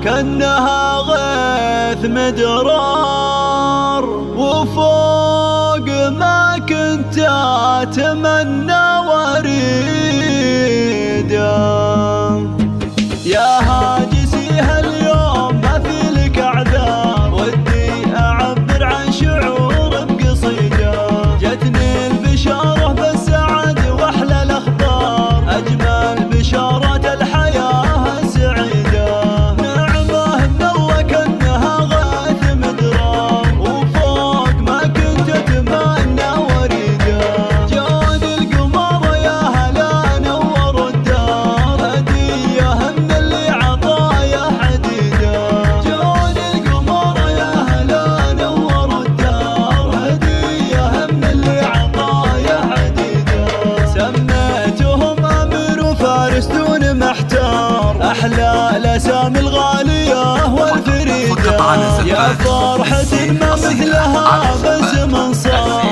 كأنها غيث مدرار، وفوق ما كنت أتمنى وريده. يا هاجسي هاليوم ما في لك أعذار، ودي أعبر عن شعور بقصيدة. جتني البشارة بالسعد وأحلى الأخبار، أجمل بشارات الحياة السعيدة. نعمة من الله كأنها غيث مدرار، وفوق ما كنت أتمنى وريده. جود القمر يا هلا نور الدار، هدية من اللي عطايا حديدة. جود القمر يا هلا نور الدار، هدية من اللي عطايا حديدة. سميتهم أمير وفارس دون محتار، أحلى الأسامي الغالية والفريدة. يا فرحة ما مثلها بزمن صار،